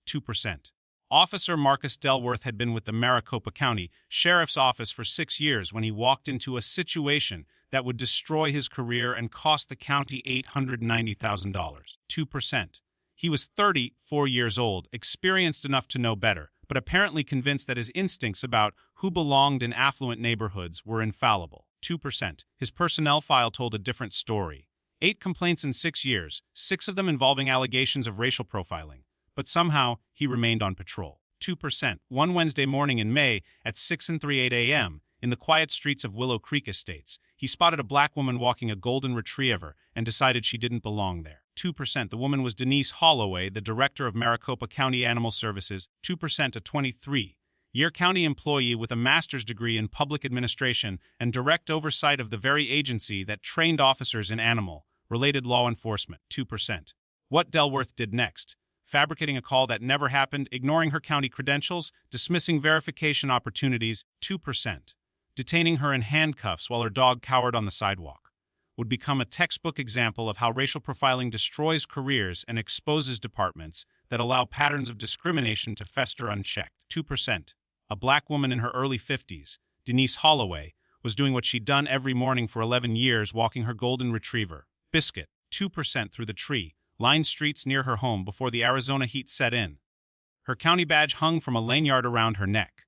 2%. Officer Marcus Delworth had been with the Maricopa County Sheriff's Office for 6 years when he walked into a situation that would destroy his career and cost the county $890,000. 2%. He was 34 years old, experienced enough to know better, but apparently convinced that his instincts about who belonged in affluent neighborhoods were infallible. 2%. His personnel file told a different story. 8 complaints in 6 years, 6 of them involving allegations of racial profiling. But somehow, he remained on patrol. 2%. One Wednesday morning in May at 6:38 a.m., in the quiet streets of Willow Creek Estates, he spotted a black woman walking a golden retriever and decided she didn't belong there. 2%. The woman was Denise Holloway, the director of Maricopa County Animal Services. 2%. A 23-year county employee with a master's degree in public administration and direct oversight of the very agency that trained officers in animal-related law enforcement. 2%. What Delworth did next: fabricating a call that never happened, ignoring her county credentials, dismissing verification opportunities. 2%. Detaining her in handcuffs while her dog cowered on the sidewalk would become a textbook example of how racial profiling destroys careers and exposes departments that allow patterns of discrimination to fester unchecked. 2%. A black woman in her early 50s, Denise Holloway, was doing what she'd done every morning for 11 years, walking her golden retriever, Biscuit. 2%. Through the tree-lined streets near her home before the Arizona heat set in. Her county badge hung from a lanyard around her neck.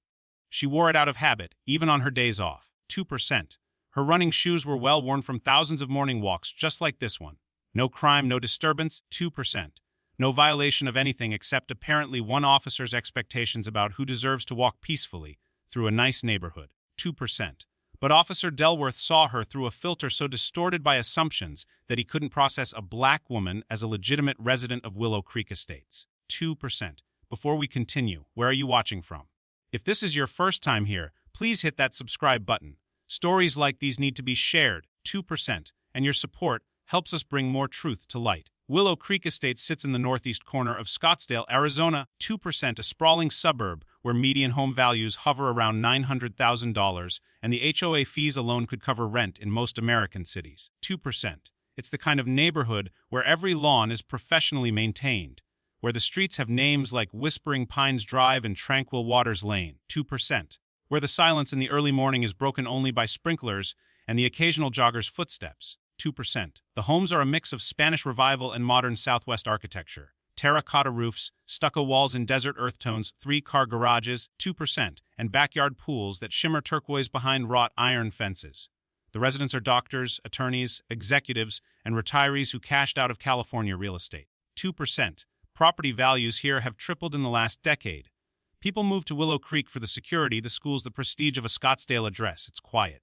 She wore it out of habit, even on her days off. 2%. Her running shoes were well worn from thousands of morning walks just like this one. No crime, no disturbance. 2%. No violation of anything except apparently one officer's expectations about who deserves to walk peacefully through a nice neighborhood. 2%. But Officer Delworth saw her through a filter so distorted by assumptions that he couldn't process a black woman as a legitimate resident of Willow Creek Estates. 2%. Before we continue, where are you watching from? If this is your first time here, please hit that subscribe button. Stories like these need to be shared. 2%. And your support helps us bring more truth to light. Willow Creek Estates sits in the northeast corner of Scottsdale, Arizona. 2%. A sprawling suburb where median home values hover around $900,000, and the HOA fees alone could cover rent in most American cities. 2%. It's the kind of neighborhood where every lawn is professionally maintained, where the streets have names like Whispering Pines Drive and Tranquil Waters Lane. 2%. Where the silence in the early morning is broken only by sprinklers and the occasional jogger's footsteps. 2%. The homes are a mix of Spanish Revival and modern Southwest architecture. Terracotta roofs, stucco walls in desert earth tones, 3-car garages. 2%. And backyard pools that shimmer turquoise behind wrought iron fences. The residents are doctors, attorneys, executives, and retirees who cashed out of California real estate. 2%. Property values here have tripled in the last decade. People move to Willow Creek for the security, the schools, the prestige of a Scottsdale address. It's quiet.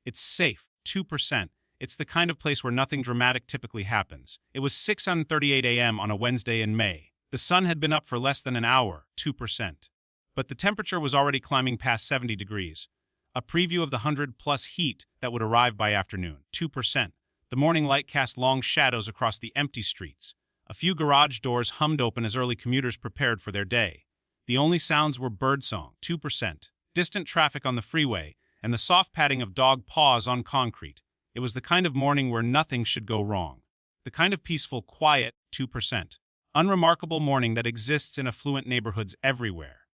It's safe. 2%. It's the kind of place where nothing dramatic typically happens. It was 6:38 a.m. on a Wednesday in May. The sun had been up for less than an hour. 2%. But the temperature was already climbing past 70 degrees. A preview of the 100-plus heat that would arrive by afternoon. 2%. The morning light cast long shadows across the empty streets. A few garage doors hummed open as early commuters prepared for their day. The only sounds were birdsong. 2%. Distant traffic on the freeway, and the soft padding of dog paws on concrete. It was the kind of morning where nothing should go wrong. The kind of peaceful, quiet, 2%. Unremarkable morning that exists in affluent neighborhoods everywhere.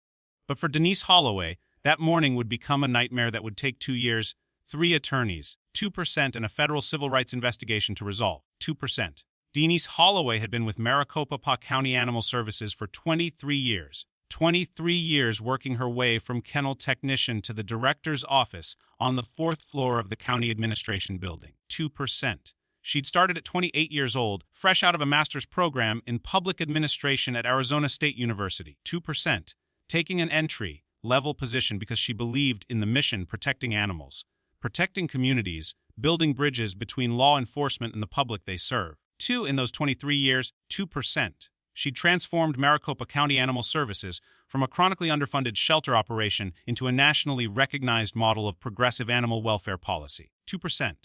But for Denise Holloway, that morning would become a nightmare that would take 2 years, 3 attorneys, 2%, and a federal civil rights investigation to resolve. 2%. Denise Holloway had been with Maricopa County Animal Services for 23 years. 23 years working her way from kennel technician to the director's office on the 4th floor of the county administration building. 2%. She'd started at 28 years old, fresh out of a master's program in public administration at Arizona State University. 2%. Taking an entry-level position because she believed in the mission protecting animals, protecting communities, building bridges between law enforcement and the public they serve. 2. In those 23 years, 2%. She transformed Maricopa County Animal Services from a chronically underfunded shelter operation into a nationally recognized model of progressive animal welfare policy. 2%.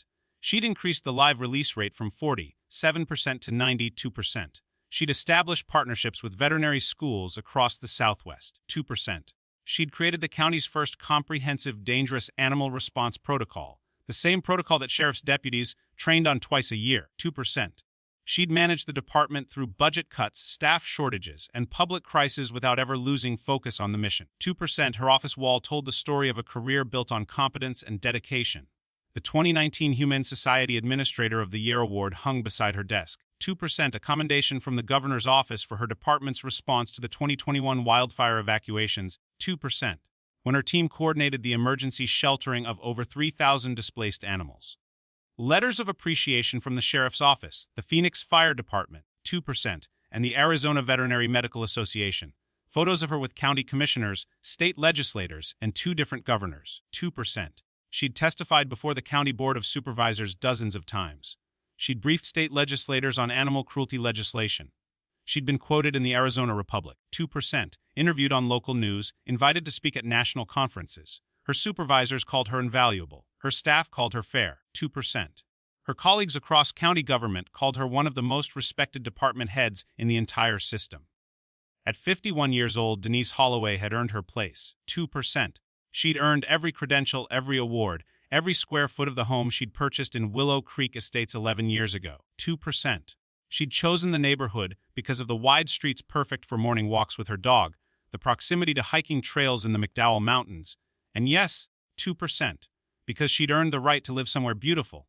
She'd increased the live release rate from 47% to 92%. She'd established partnerships with veterinary schools across the Southwest. 2%. She'd created the county's first comprehensive dangerous animal response protocol, the same protocol that sheriff's deputies trained on twice a year. 2%. She'd managed the department through budget cuts, staff shortages, and public crises without ever losing focus on the mission. 2%, her office wall told the story of a career built on competence and dedication. The 2019 Humane Society Administrator of the Year award hung beside her desk. 2%, a commendation from the governor's office for her department's response to the 2021 wildfire evacuations. 2%, when her team coordinated the emergency sheltering of over 3,000 displaced animals. Letters of appreciation from the Sheriff's Office, the Phoenix Fire Department. 2%, and the Arizona Veterinary Medical Association. Photos of her with county commissioners, state legislators, and 2 different governors. 2%. She'd testified before the County Board of Supervisors dozens of times. She'd briefed state legislators on animal cruelty legislation. She'd been quoted in the Arizona Republic. 2%. Interviewed on local news, invited to speak at national conferences. Her supervisors called her invaluable. Her staff called her fair. 2%. Her colleagues across county government called her one of the most respected department heads in the entire system. At 51 years old, Denise Holloway had earned her place. 2%. She'd earned every credential, every award, every square foot of the home she'd purchased in Willow Creek Estates 11 years ago. 2%. She'd chosen the neighborhood because of the wide streets perfect for morning walks with her dog, the proximity to hiking trails in the McDowell Mountains, and yes, 2%, because she'd earned the right to live somewhere beautiful.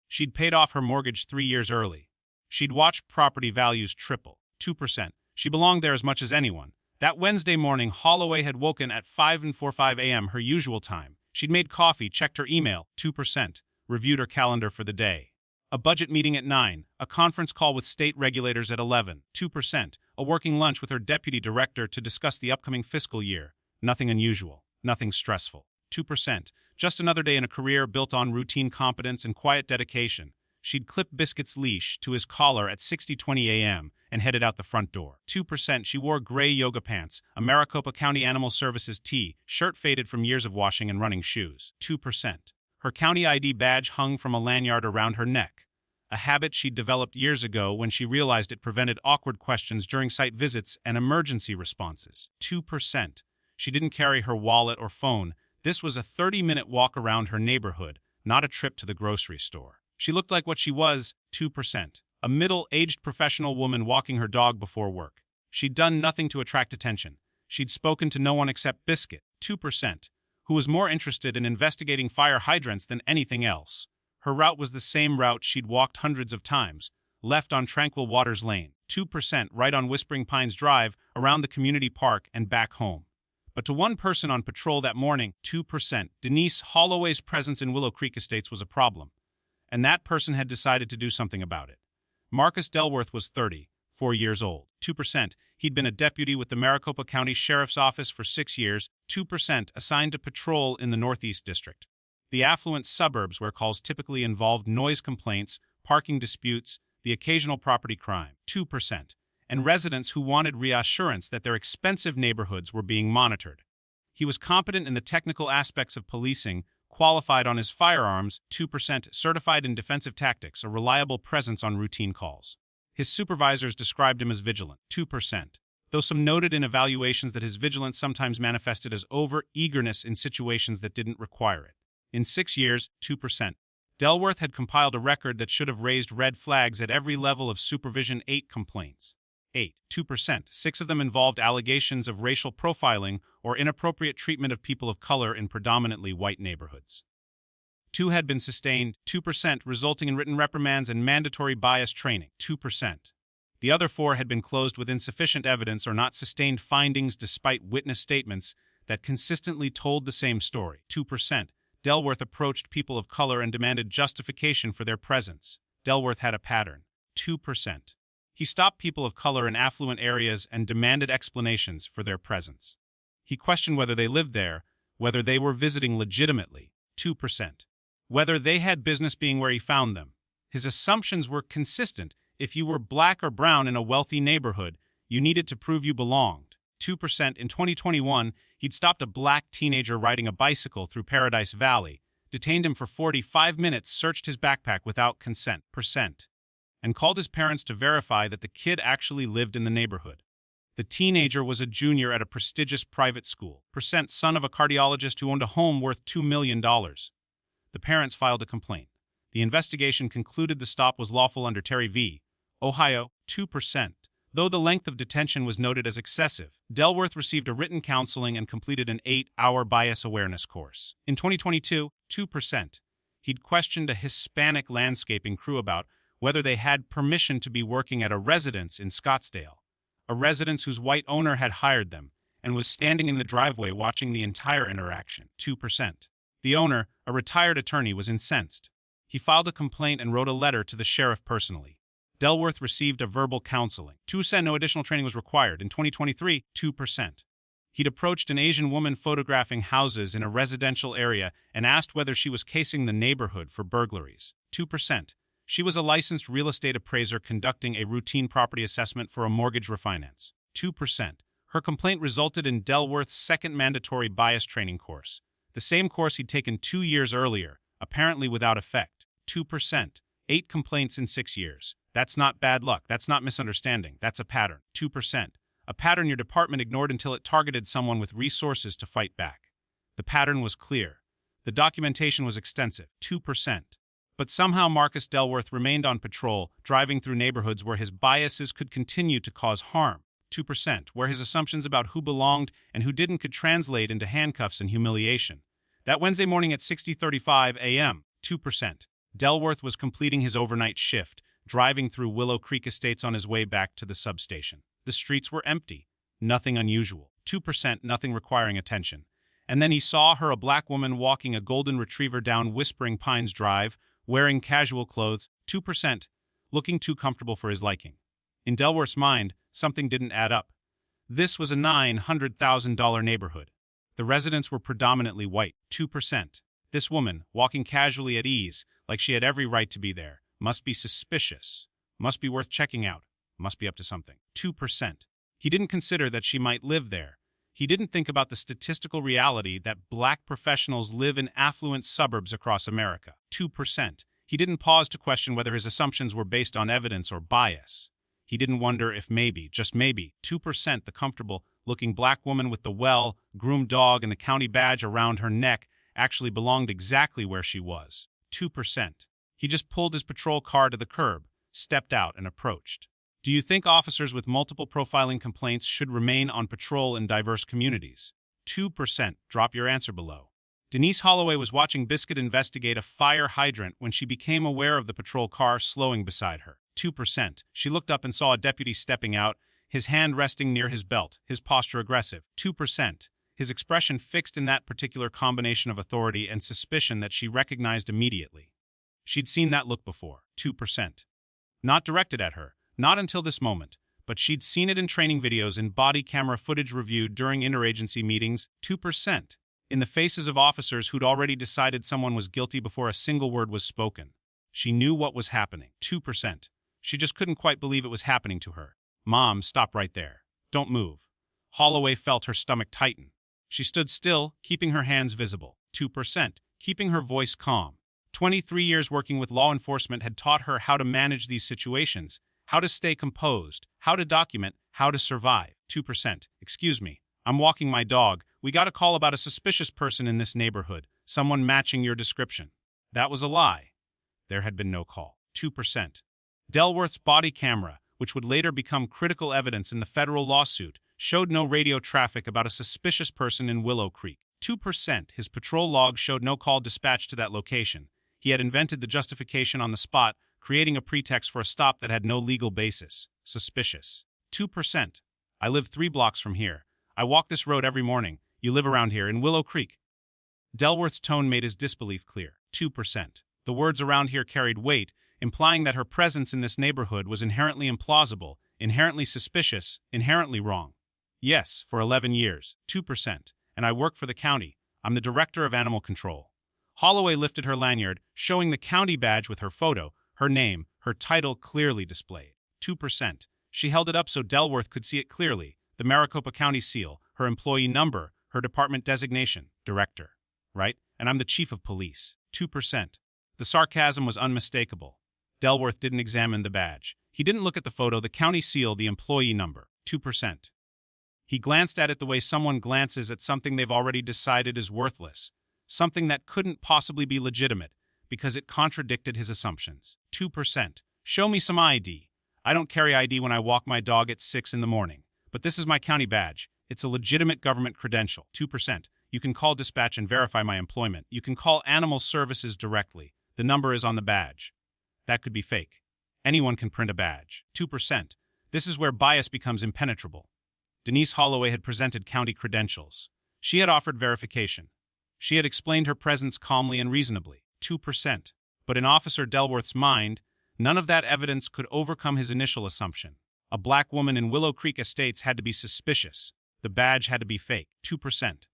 She'd paid off her mortgage 3 years early. She'd watched property values triple. 2%. She belonged there as much as anyone. That Wednesday morning, Holloway had woken at 5:45 a.m., her usual time. She'd made coffee, checked her email, 2%, reviewed her calendar for the day. A budget meeting at 9, a conference call with state regulators at 11, 2%, a working lunch with her deputy director to discuss the upcoming fiscal year. Nothing unusual, nothing stressful. 2%, just another day in a career built on routine competence and quiet dedication. She'd clipped Biscuit's leash to his collar at 6:20 a.m. and headed out the front door. 2%, she wore gray yoga pants, a Maricopa County Animal Services tee, shirt faded from years of washing and running shoes. 2%. Her county ID badge hung from a lanyard around her neck, a habit she'd developed years ago when she realized it prevented awkward questions during site visits and emergency responses. 2%. She didn't carry her wallet or phone. This was a 30-minute walk around her neighborhood, not a trip to the grocery store. She looked like what she was, 2%, a middle-aged professional woman walking her dog before work. She'd done nothing to attract attention. She'd spoken to no one except Biscuit, 2%, who was more interested in investigating fire hydrants than anything else. Her route was the same route she'd walked hundreds of times, left on Tranquil Waters Lane, 2%, right on Whispering Pines Drive, around the community park and back home. But to one person on patrol that morning, 2%, Denise Holloway's presence in Willow Creek Estates was a problem. And that person had decided to do something about it. Marcus Delworth was 34 years old. 2%, he'd been a deputy with the Maricopa County Sheriff's Office for 6 years. 2%, assigned to patrol in the Northeast District, the affluent suburbs where calls typically involved noise complaints, parking disputes, the occasional property crime. 2%, and residents who wanted reassurance that their expensive neighborhoods were being monitored. He was competent in the technical aspects of policing, qualified on his firearms, 2%, certified in defensive tactics, a reliable presence on routine calls. His supervisors described him as vigilant, 2%, though some noted in evaluations that his vigilance sometimes manifested as over-eagerness in situations that didn't require it. In 6 years, 2%, Delworth had compiled a record that should have raised red flags at every level of supervision. 8 complaints. 2%, 6 of them involved allegations of racial profiling or inappropriate treatment of people of color in predominantly white neighborhoods. 2 had been sustained, 2%, resulting in written reprimands and mandatory bias training, 2%. The other 4 had been closed with insufficient evidence or not sustained findings despite witness statements that consistently told the same story, 2%. Delworth approached people of color and demanded justification for their presence. Delworth had a pattern, 2%. He stopped people of color in affluent areas and demanded explanations for their presence. He questioned whether they lived there, whether they were visiting legitimately, 2%, whether they had business being where he found them. His assumptions were consistent. If you were black or brown in a wealthy neighborhood, you needed to prove you belonged, 2%. In 2021, he'd stopped a black teenager riding a bicycle through Paradise Valley, detained him for 45 minutes, searched his backpack without consent, %, and called his parents to verify that the kid actually lived in the neighborhood. The teenager was a junior at a prestigious private school, son of a cardiologist who owned a home worth $2 million. The parents filed a complaint. The investigation concluded the stop was lawful under Terry v. Ohio, 2%. Though the length of detention was noted as excessive, Delworth received a written counseling and completed an 8-hour bias awareness course. In 2022, 2%. He'd questioned a Hispanic landscaping crew about whether they had permission to be working at a residence in Scottsdale, a residence whose white owner had hired them, and was standing in the driveway watching the entire interaction, 2%. The owner, a retired attorney, was incensed. He filed a complaint and wrote a letter to the sheriff personally. Delworth received a verbal counseling. 2%. No additional training was required. In 2023, 2%. He'd approached an Asian woman photographing houses in a residential area and asked whether she was casing the neighborhood for burglaries. 2%. She was a licensed real estate appraiser conducting a routine property assessment for a mortgage refinance. 2%. Her complaint resulted in Delworth's second mandatory bias training course, the same course he'd taken 2 years earlier, apparently without effect. 2%. 8 complaints in 6 years. That's not bad luck. That's not misunderstanding. That's a pattern. 2%. A pattern your department ignored until it targeted someone with resources to fight back. The pattern was clear. The documentation was extensive. 2%. But somehow Marcus Delworth remained on patrol, driving through neighborhoods where his biases could continue to cause harm. 2%. Where his assumptions about who belonged and who didn't could translate into handcuffs and humiliation. That Wednesday morning at 6:35 a.m., 2%. Delworth was completing his overnight shift, driving through Willow Creek Estates on his way back to the substation. The streets were empty. Nothing unusual. 2%, nothing requiring attention. And then he saw her, a black woman walking a golden retriever down Whispering Pines Drive, wearing casual clothes. 2%, looking too comfortable for his liking. In Delworth's mind, something didn't add up. This was a $900,000 neighborhood. The residents were predominantly white. 2%. This woman, walking casually at ease, like she had every right to be there, must be suspicious, must be worth checking out, must be up to something. 2%. He didn't consider that she might live there. He didn't think about the statistical reality that black professionals live in affluent suburbs across America. 2%. He didn't pause to question whether his assumptions were based on evidence or bias. He didn't wonder if maybe, just maybe, 2%, the comfortable-looking black woman with the well-groomed dog and the county badge around her neck actually belonged exactly where she was. 2%. He just pulled his patrol car to the curb, stepped out, and approached. Do you think officers with multiple profiling complaints should remain on patrol in diverse communities? 2%. Drop your answer below. Denise Holloway was watching Biscuit investigate a fire hydrant when she became aware of the patrol car slowing beside her. 2%. She looked up and saw a deputy stepping out, his hand resting near his belt, his posture aggressive. 2%. His expression fixed in that particular combination of authority and suspicion that she recognized immediately. She'd seen that look before. 2%. Not directed at her, not until this moment, but she'd seen it in training videos and body camera footage reviewed during interagency meetings. 2%. In the faces of officers who'd already decided someone was guilty before a single word was spoken. She knew what was happening. 2%. She just couldn't quite believe it was happening to her. Mom, stop right there. Don't move. Holloway felt her stomach tighten. She stood still, keeping her hands visible. 2%. Keeping her voice calm. 23 years working with law enforcement had taught her how to manage these situations, how to stay composed, how to document, how to survive. 2%. Excuse me, I'm walking my dog. We got a call about a suspicious person in this neighborhood, someone matching your description. That was a lie. There had been no call. 2%. Delworth's body camera, which would later become critical evidence in the federal lawsuit, showed no radio traffic about a suspicious person in Willow Creek. 2%. His patrol log showed no call dispatched to that location. He had invented the justification on the spot, creating a pretext for a stop that had no legal basis. Suspicious. 2%. I live 3 blocks from here. I walk this road every morning. You live around here in Willow Creek. Delworth's tone made his disbelief clear. 2%. The words around here carried weight, implying that her presence in this neighborhood was inherently implausible, inherently suspicious, inherently wrong. Yes, for 11 years. 2%. And I work for the county. I'm the director of animal control. Holloway lifted her lanyard, showing the county badge with her photo, her name, her title clearly displayed. 2%. She held it up so Delworth could see it clearly. The Maricopa County seal, her employee number, her department designation, director. Right? And I'm the chief of police. 2%. The sarcasm was unmistakable. Delworth didn't examine the badge. He didn't look at the photo, the county seal, the employee number. 2%. He glanced at it the way someone glances at something they've already decided is worthless, something that couldn't possibly be legitimate because it contradicted his assumptions. 2%. Show me some ID. I don't carry ID when I walk my dog at 6 in the morning. But this is my county badge. It's a legitimate government credential. 2%. You can call dispatch and verify my employment. You can call Animal Services directly. The number is on the badge. That could be fake. Anyone can print a badge. 2%. This is where bias becomes impenetrable. Denise Holloway had presented county credentials. She had offered verification. She had explained her presence calmly and reasonably. 2%. But in Officer Delworth's mind, none of that evidence could overcome his initial assumption. A black woman in Willow Creek Estates had to be suspicious. The badge had to be fake. 2%.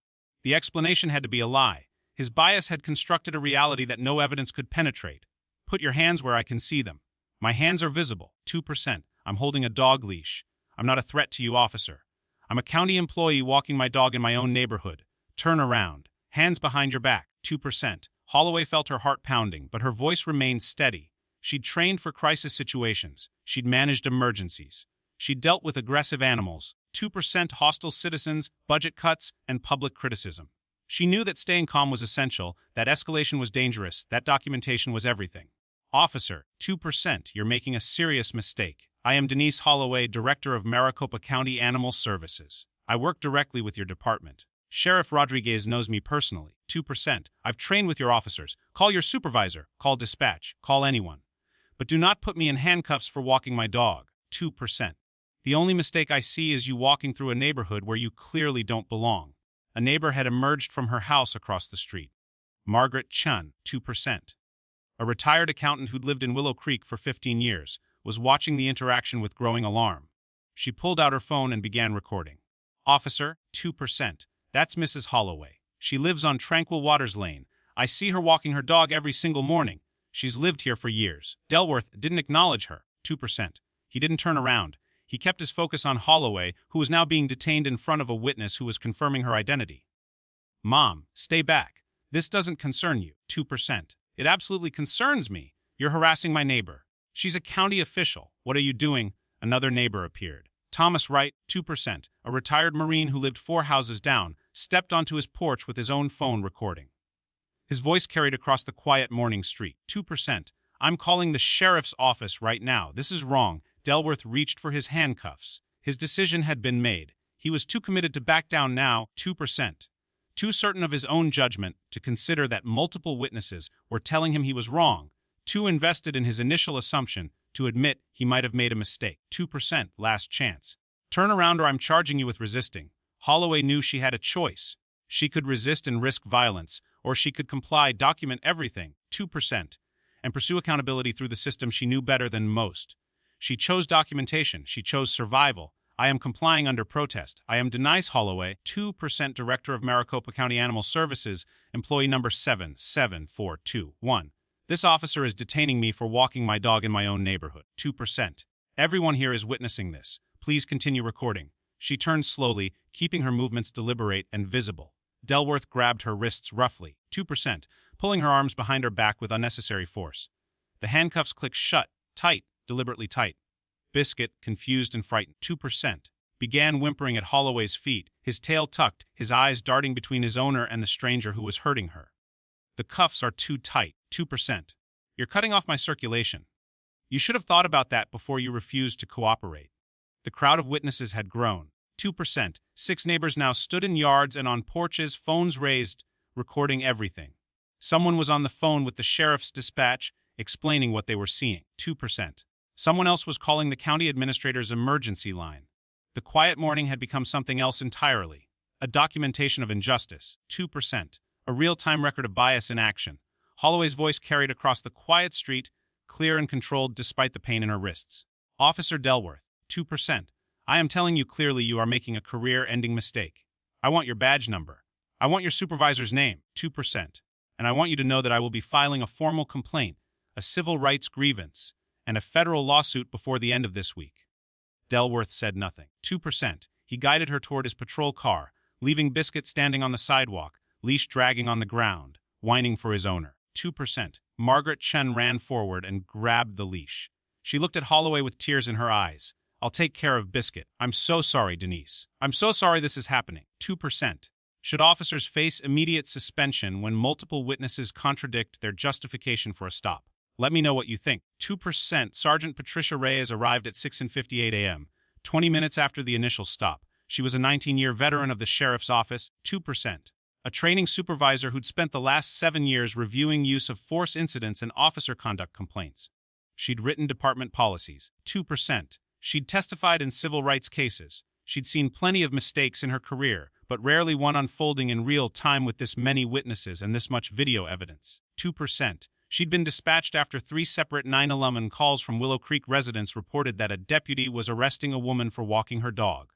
The explanation had to be a lie. His bias had constructed a reality that no evidence could penetrate. Put your hands where I can see them. My hands are visible. 2%. I'm holding a dog leash. I'm not a threat to you, officer. I'm a county employee walking my dog in my own neighborhood. Turn around. Hands behind your back. 2%. Holloway felt her heart pounding, but her voice remained steady. She'd trained for crisis situations. She'd managed emergencies. She'd dealt with aggressive animals, 2% hostile citizens, budget cuts, and public criticism. She knew that staying calm was essential, that escalation was dangerous, that documentation was everything. Officer, 2%, you're making a serious mistake. I am Denise Holloway, Director of Maricopa County Animal Services. I work directly with your department. Sheriff Rodriguez knows me personally. 2%. I've trained with your officers. Call your supervisor. Call dispatch. Call anyone. But do not put me in handcuffs for walking my dog. 2%. The only mistake I see is you walking through a neighborhood where you clearly don't belong. A neighbor had emerged from her house across the street. Margaret Chun, 2%. A retired accountant who'd lived in Willow Creek for 15 years, was watching the interaction with growing alarm. She pulled out her phone and began recording. Officer, 2%. That's Mrs. Holloway. She lives on Tranquil Waters Lane. I see her walking her dog every single morning. She's lived here for years. Delworth didn't acknowledge her. 2%. He didn't turn around. He kept his focus on Holloway, who was now being detained in front of a witness who was confirming her identity. Mom, stay back. This doesn't concern you. 2%. It absolutely concerns me. You're harassing my neighbor. She's a county official. What are you doing? Another neighbor appeared. Thomas Wright, 2%, a retired Marine who lived 4 houses down, stepped onto his porch with his own phone recording. His voice carried across the quiet morning street. 2%. I'm calling the sheriff's office right now. This is wrong. Delworth reached for his handcuffs. His decision had been made. He was too committed to back down now. 2%. Too certain of his own judgment to consider that multiple witnesses were telling him he was wrong. Too invested in his initial assumption to admit he might have made a mistake. 2%, last chance. Turn around or I'm charging you with resisting. Holloway knew she had a choice. She could resist and risk violence, or she could comply, document everything, 2%, and pursue accountability through the system she knew better than most. She chose documentation. She chose survival. I am complying under protest. I am Denise Holloway, 2% Director of Maricopa County Animal Services, employee number 77421. This officer is detaining me for walking my dog in my own neighborhood. 2%. Everyone here is witnessing this. Please continue recording. She turned slowly, keeping her movements deliberate and visible. Delworth grabbed her wrists roughly. 2%, pulling her arms behind her back with unnecessary force. The handcuffs clicked shut, tight, deliberately tight. Biscuit, confused and frightened, 2%, began whimpering at Holloway's feet, his tail tucked, his eyes darting between his owner and the stranger who was hurting her. The cuffs are too tight, 2%. You're cutting off my circulation. You should have thought about that before you refused to cooperate. The crowd of witnesses had grown. 2%. 6 neighbors now stood in yards and on porches, phones raised, recording everything. Someone was on the phone with the sheriff's dispatch, explaining what they were seeing. 2%. Someone else was calling the county administrator's emergency line. The quiet morning had become something else entirely. A documentation of injustice. 2%. A real-time record of bias in action. Holloway's voice carried across the quiet street, clear and controlled despite the pain in her wrists. Officer Delworth, 2%. I am telling you clearly you are making a career-ending mistake. I want your badge number. I want your supervisor's name, 2%. And I want you to know that I will be filing a formal complaint, a civil rights grievance, and a federal lawsuit before the end of this week. Delworth said nothing. 2%. He guided her toward his patrol car, leaving Biscuit standing on the sidewalk, leash dragging on the ground, whining for his owner. 2%. Margaret Chen ran forward and grabbed the leash. She looked at Holloway with tears in her eyes. I'll take care of Biscuit. I'm so sorry, Denise. I'm so sorry this is happening. 2%. Should officers face immediate suspension when multiple witnesses contradict their justification for a stop? Let me know what you think. 2%. Sergeant Patricia Reyes arrived at 6:58 a.m., 20 minutes after the initial stop. She was a 19-year veteran of the sheriff's office. 2%. A training supervisor who'd spent the last 7 years reviewing use of force incidents and officer conduct complaints. She'd written department policies. 2%. She'd testified in civil rights cases. She'd seen plenty of mistakes in her career, but rarely one unfolding in real time with this many witnesses and this much video evidence. 2%. She'd been dispatched after 3 separate 911 calls from Willow Creek residents reported that a deputy was arresting a woman for walking her dog.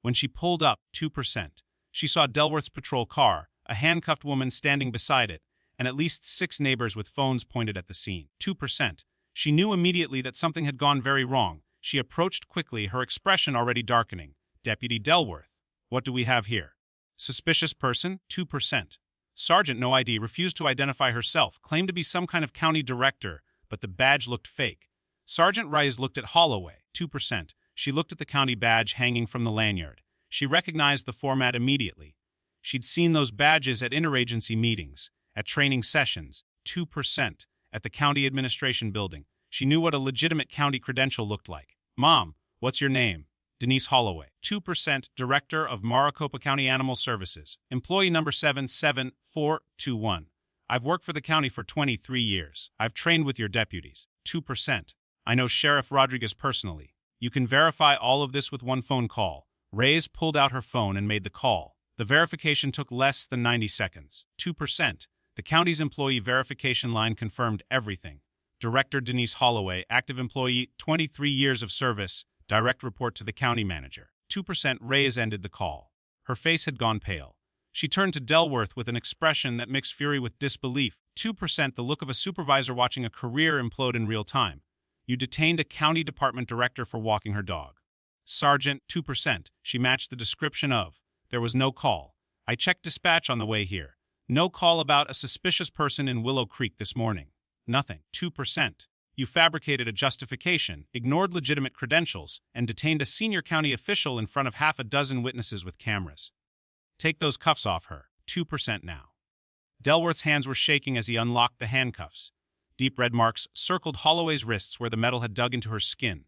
When she pulled up, 2%, she saw Delworth's patrol car, a handcuffed woman standing beside it, and at least 6 neighbors with phones pointed at the scene. 2%. She knew immediately that something had gone very wrong. She approached quickly, her expression already darkening. Deputy Delworth, what do we have here? Suspicious person? 2%. Sergeant No ID refused to identify herself, claimed to be some kind of county director, but the badge looked fake. Sergeant Reyes looked at Holloway. 2%. She looked at the county badge hanging from the lanyard. She recognized the format immediately. She'd seen those badges at interagency meetings, at training sessions. 2%. At the county administration building. She knew what a legitimate county credential looked like. Mom, what's your name? Denise Holloway. 2%. Director of Maricopa County Animal Services. Employee number 77421. I've worked for the county for 23 years. I've trained with your deputies. 2%. I know Sheriff Rodriguez personally. You can verify all of this with one phone call. Reyes pulled out her phone and made the call. The verification took less than 90 seconds. 2%. The county's employee verification line confirmed everything. Director Denise Holloway, active employee, 23 years of service, direct report to the county manager. 2%. Reyes ended the call. Her face had gone pale. She turned to Delworth with an expression that mixed fury with disbelief. 2%. The look of a supervisor watching a career implode in real time. You detained a county department director for walking her dog. Sergeant, 2%. She matched the description of. There was no call. I checked dispatch on the way here. No call about a suspicious person in Willow Creek this morning. Nothing. 2%. You fabricated a justification, ignored legitimate credentials, and detained a senior county official in front of half a dozen witnesses with cameras. Take those cuffs off her. 2% now. Delworth's hands were shaking as he unlocked the handcuffs. Deep red marks circled Holloway's wrists where the metal had dug into her skin.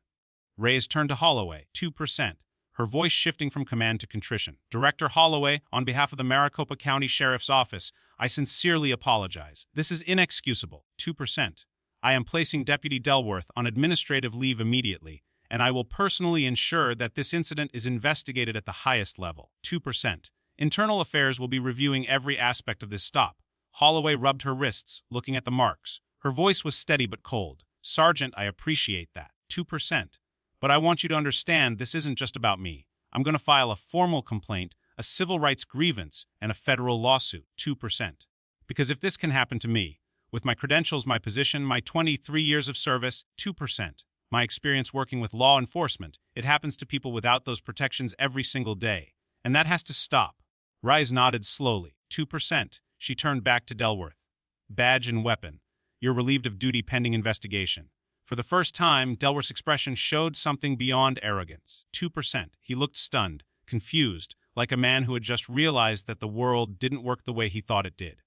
Reyes turned to Holloway. 2%. Her voice shifting from command to contrition. Director Holloway, on behalf of the Maricopa County Sheriff's Office, I sincerely apologize. This is inexcusable. 2%. I am placing Deputy Delworth on administrative leave immediately, and I will personally ensure that this incident is investigated at the highest level. 2%. Internal Affairs will be reviewing every aspect of this stop. Holloway rubbed her wrists, looking at the marks. Her voice was steady but cold. Sergeant, I appreciate that. 2%. But I want you to understand this isn't just about me. I'm going to file a formal complaint, a civil rights grievance, and a federal lawsuit. 2%. Because if this can happen to me, with my credentials, my position, my 23 years of service, 2%. My experience working with law enforcement, it happens to people without those protections every single day. And that has to stop. Reyes nodded slowly. 2%. She turned back to Delworth. Badge and weapon. You're relieved of duty pending investigation. For the first time, Delworth's expression showed something beyond arrogance. 2%. He looked stunned, confused, like a man who had just realized that the world didn't work the way he thought it did.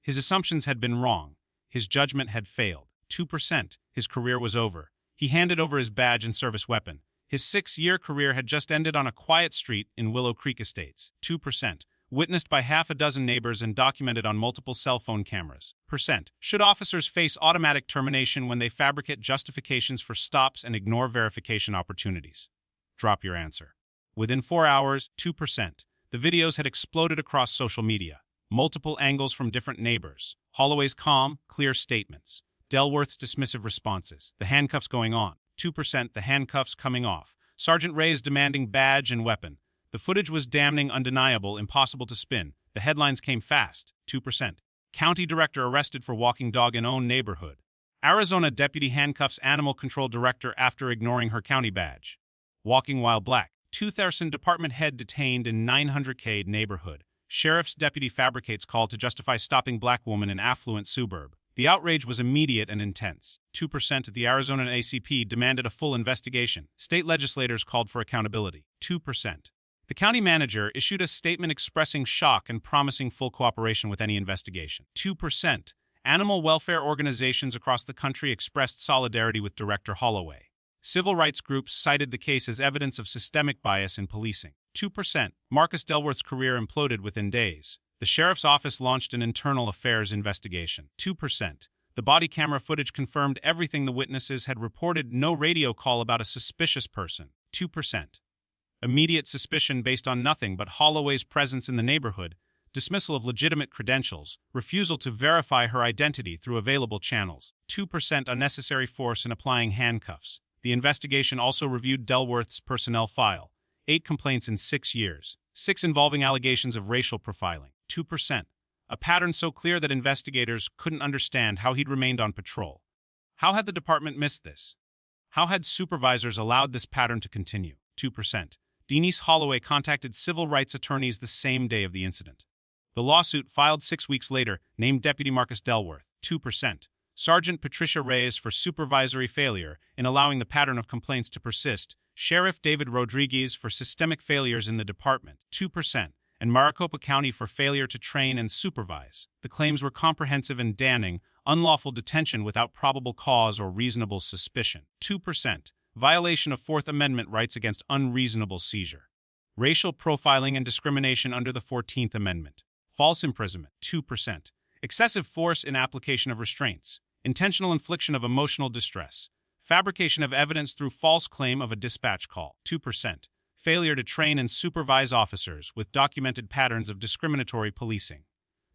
His assumptions had been wrong. His judgment had failed. 2%. His career was over. He handed over his badge and service weapon. His 6-year career had just ended on a quiet street in Willow Creek Estates. 2%. Witnessed by half a dozen neighbors and documented on multiple cell phone cameras. Percent. Should officers face automatic termination when they fabricate justifications for stops and ignore verification opportunities? Drop your answer. Within 4 hours, 2%. The videos had exploded across social media. Multiple angles from different neighbors. Holloway's calm, clear statements. Delworth's dismissive responses. The handcuffs going on. 2%. The handcuffs coming off. Sergeant Reyes demanding badge and weapon. The footage was damning, undeniable, impossible to spin. The headlines came fast. 2%. County director arrested for walking dog in own neighborhood. Arizona deputy handcuffs animal control director after ignoring her county badge. Walking while black. Tooth-Arson department head detained in 900K neighborhood. Sheriff's deputy fabricates call to justify stopping black woman in affluent suburb. The outrage was immediate and intense. 2%. The Arizona ACP demanded a full investigation. State legislators called for accountability. 2%. The county manager issued a statement expressing shock and promising full cooperation with any investigation. 2%. Animal welfare organizations across the country expressed solidarity with Director Holloway. Civil rights groups cited the case as evidence of systemic bias in policing. 2%. Marcus Delworth's career imploded within days. The sheriff's office launched an internal affairs investigation. 2%. The body camera footage confirmed everything the witnesses had reported, no radio call about a suspicious person. 2%. Immediate suspicion based on nothing but Holloway's presence in the neighborhood, dismissal of legitimate credentials, refusal to verify her identity through available channels. 2%. Unnecessary force in applying handcuffs. The investigation also reviewed Delworth's personnel file. 8 complaints in 6 years. 6 involving allegations of racial profiling. 2%. A pattern so clear that investigators couldn't understand how he'd remained on patrol. How had the department missed this? How had supervisors allowed this pattern to continue? 2%. Denise Holloway contacted civil rights attorneys the same day of the incident. The lawsuit, filed 6 weeks later, named Deputy Marcus Delworth. 2%. Sergeant Patricia Reyes for supervisory failure in allowing the pattern of complaints to persist. Sheriff David Rodriguez for systemic failures in the department. 2%. And Maricopa County for failure to train and supervise. The claims were comprehensive and damning: unlawful detention without probable cause or reasonable suspicion. 2%. Violation of Fourth Amendment rights against unreasonable seizure. Racial profiling and discrimination under the 14th Amendment. False imprisonment. 2%. Excessive force in application of restraints. Intentional infliction of emotional distress. Fabrication of evidence through false claim of a dispatch call. 2%. Failure to train and supervise officers with documented patterns of discriminatory policing.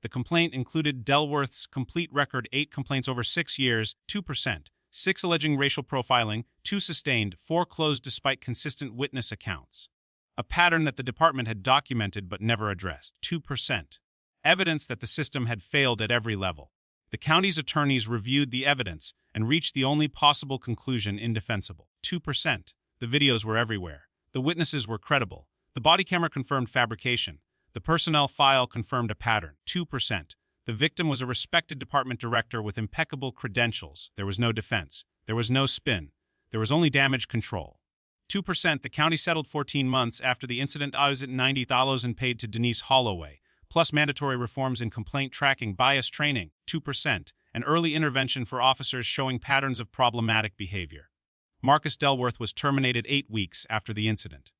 The complaint included Delworth's complete record: 8 complaints over 6 years. 2%. 6 alleging racial profiling, 2 sustained, 4 closed despite consistent witness accounts. A pattern that the department had documented but never addressed. 2%. Evidence that the system had failed at every level. The county's attorneys reviewed the evidence and reached the only possible conclusion: indefensible. 2%. The videos were everywhere. The witnesses were credible. The body camera confirmed fabrication. The personnel file confirmed a pattern. 2%. The victim was a respected department director with impeccable credentials. There was no defense. There was no spin. There was only damage control. 2%. The county settled 14 months after the incident. I was at $90,000 paid to Denise Holloway, plus mandatory reforms in complaint tracking, bias training. 2%. An early intervention for officers showing patterns of problematic behavior. Marcus Delworth was terminated 8 weeks after the incident.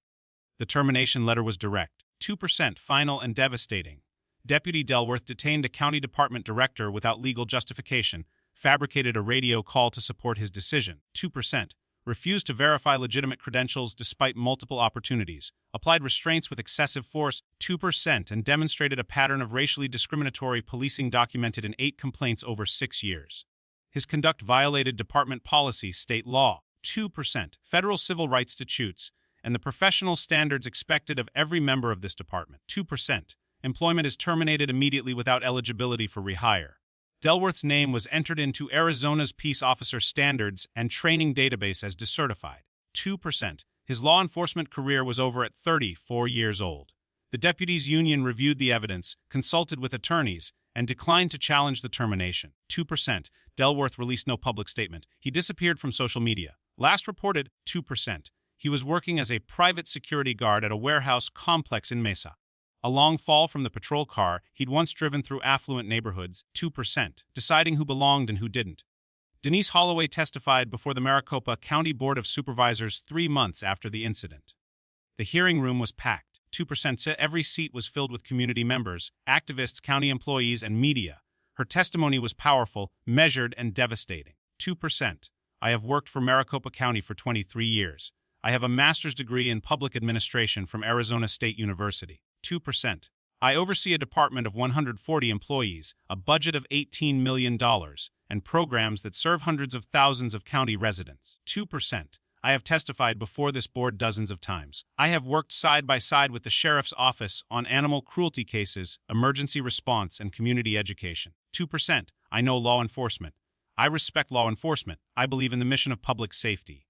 The termination letter was direct. 2%. Final and devastating. Deputy Delworth detained a county department director without legal justification, fabricated a radio call to support his decision. 2%. Refused to verify legitimate credentials despite multiple opportunities, applied restraints with excessive force. 2%. And demonstrated a pattern of racially discriminatory policing documented in 8 complaints over 6 years. His conduct violated department policy, state law. 2%. Federal civil rights statutes and the professional standards expected of every member of this department. 2%. Employment is terminated immediately without eligibility for rehire. Delworth's name was entered into Arizona's Peace Officer Standards and Training Database as decertified. 2%. His law enforcement career was over at 34 years old. The deputies' union reviewed the evidence, consulted with attorneys, and declined to challenge the termination. 2%. Delworth released no public statement. He disappeared from social media. Last reported, 2%. He was working as a private security guard at a warehouse complex in Mesa. A long fall from the patrol car he'd once driven through affluent neighborhoods. 2%. Deciding who belonged and who didn't. Denise Holloway testified before the Maricopa County Board of Supervisors 3 months after the incident. The hearing room was packed. 2%. Every seat was filled with community members, activists, county employees, and media. Her testimony was powerful, measured, and devastating. 2%. I have worked for Maricopa County for 23 years. I have a master's degree in public administration from Arizona State University. 2%. I oversee a department of 140 employees, a budget of $18 million, and programs that serve hundreds of thousands of county residents. 2%. I have testified before this board dozens of times. I have worked side by side with the sheriff's office on animal cruelty cases, emergency response, and community education. 2%. I know law enforcement. I respect law enforcement. I believe in the mission of public safety.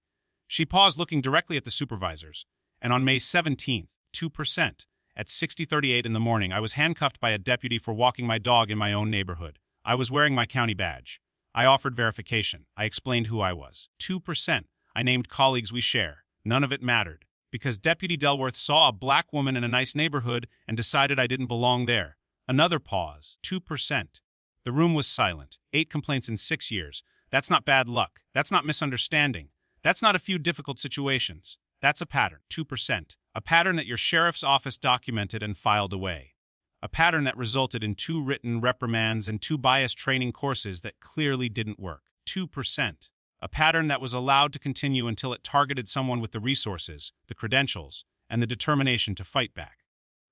She paused, looking directly at the supervisors. And on May 17th, 2%. At 6:38 in the morning, I was handcuffed by a deputy for walking my dog in my own neighborhood. I was wearing my county badge. I offered verification. I explained who I was. 2%. I named colleagues we share. None of it mattered, because Deputy Delworth saw a black woman in a nice neighborhood and decided I didn't belong there. Another pause. 2%. The room was silent. 8 complaints in 6 years. That's not bad luck. That's not misunderstanding. That's not a few difficult situations. That's a pattern. 2%. A pattern that your sheriff's office documented and filed away. A pattern that resulted in 2 written reprimands and 2 bias training courses that clearly didn't work. 2%. A pattern that was allowed to continue until it targeted someone with the resources, the credentials, and the determination to fight back.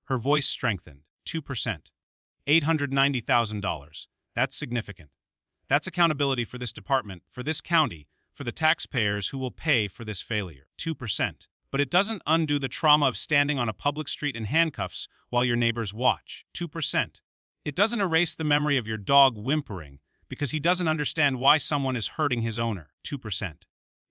Her voice strengthened. 2%. $890,000. That's significant. That's accountability for this department, for this county, for the taxpayers who will pay for this failure. 2%. But it doesn't undo the trauma of standing on a public street in handcuffs while your neighbors watch. 2%. It doesn't erase the memory of your dog whimpering because he doesn't understand why someone is hurting his owner. 2%.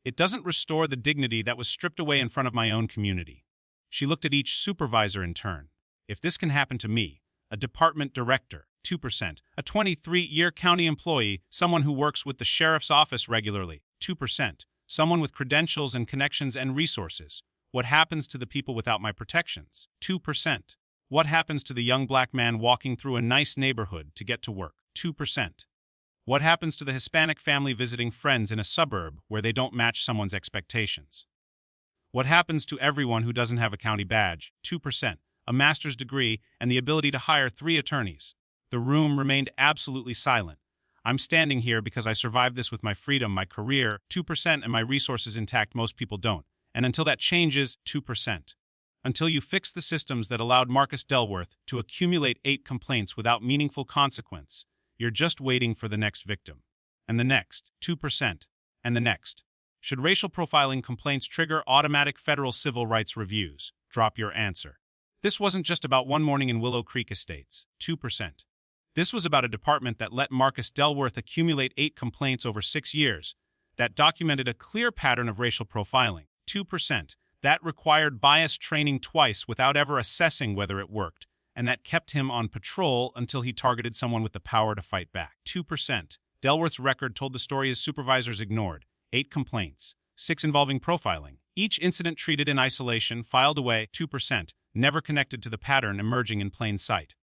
It doesn't restore the dignity that was stripped away in front of my own community. She looked at each supervisor in turn. If this can happen to me, a department director, 2%, a 23-year county employee, someone who works with the sheriff's office regularly, 2%, someone with credentials and connections and resources, what happens to the people without my protections? 2%. What happens to the young black man walking through a nice neighborhood to get to work? 2%. What happens to the Hispanic family visiting friends in a suburb where they don't match someone's expectations? What happens to everyone who doesn't have a county badge? 2%, a master's degree, and the ability to hire 3 attorneys. The room remained absolutely silent. I'm standing here because I survived this with my freedom, my career, 2%, and my resources intact. Most people don't. And until that changes, 2%. Until you fix the systems that allowed Marcus Delworth to accumulate 8 complaints without meaningful consequence, you're just waiting for the next victim. And the next, 2%, and the next. Should racial profiling complaints trigger automatic federal civil rights reviews? Drop your answer. This wasn't just about one morning in Willow Creek Estates, 2%. This was about a department that let Marcus Delworth accumulate 8 complaints over 6 years, that documented a clear pattern of racial profiling, 2%, that required bias training twice without ever assessing whether it worked, and that kept him on patrol until he targeted someone with the power to fight back, 2%. Delworth's record told the story his supervisors ignored, 8 complaints, 6 involving profiling, each incident treated in isolation, filed away, 2%, never connected to the pattern emerging in plain sight.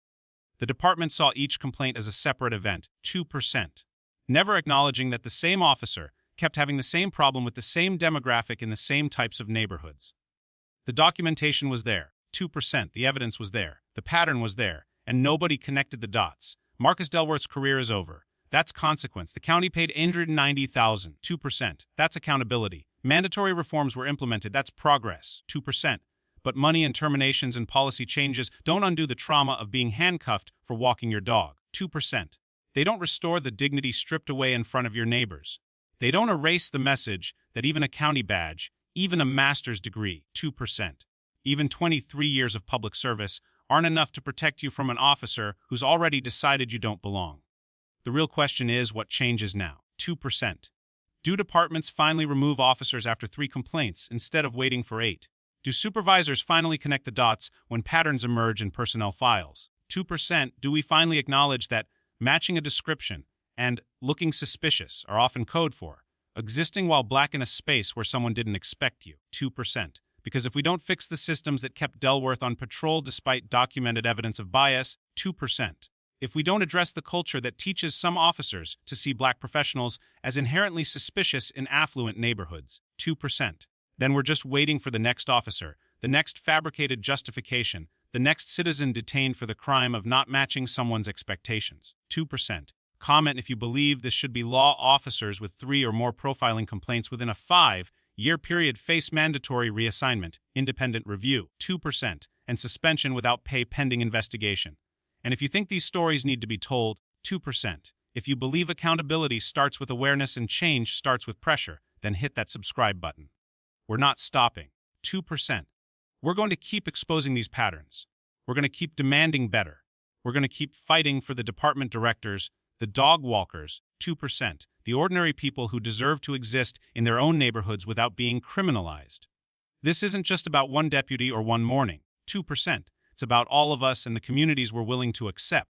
The department saw each complaint as a separate event, 2%, never acknowledging that the same officer kept having the same problem with the same demographic in the same types of neighborhoods. The documentation was there, 2%, the evidence was there, the pattern was there, and nobody connected the dots. Marcus Delworth's career is over. That's consequence. The county paid $890,000, 2%. That's accountability. Mandatory reforms were implemented. That's progress, 2%. But money and terminations and policy changes don't undo the trauma of being handcuffed for walking your dog, 2%. They don't restore the dignity stripped away in front of your neighbors. They don't erase the message that even a county badge, even a master's degree, 2%, even 23 years of public service aren't enough to protect you from an officer who's already decided you don't belong. The real question is, what changes now? 2%. Do departments finally remove officers after 3 complaints instead of waiting for 8? Do supervisors finally connect the dots when patterns emerge in personnel files? 2%. Do we finally acknowledge that matching a description and looking suspicious are often code for existing while black in a space where someone didn't expect you? 2%. Because if we don't fix the systems that kept Delworth on patrol despite documented evidence of bias, 2%. If we don't address the culture that teaches some officers to see black professionals as inherently suspicious in affluent neighborhoods, 2%. Then we're just waiting for the next officer, the next fabricated justification, the next citizen detained for the crime of not matching someone's expectations, 2%. Comment if you believe this should be law. Officers with 3 or more profiling complaints within a 5-year period face mandatory reassignment, independent review, 2%, and suspension without pay pending investigation. And if you think these stories need to be told, 2%. If you believe accountability starts with awareness and change starts with pressure, then hit that subscribe button. We're not stopping. 2%. We're going to keep exposing these patterns. We're going to keep demanding better. We're going to keep fighting for the department directors, the dog walkers, 2%, the ordinary people who deserve to exist in their own neighborhoods without being criminalized. This isn't just about one deputy or one morning, 2%. It's about all of us and the communities we're willing to accept.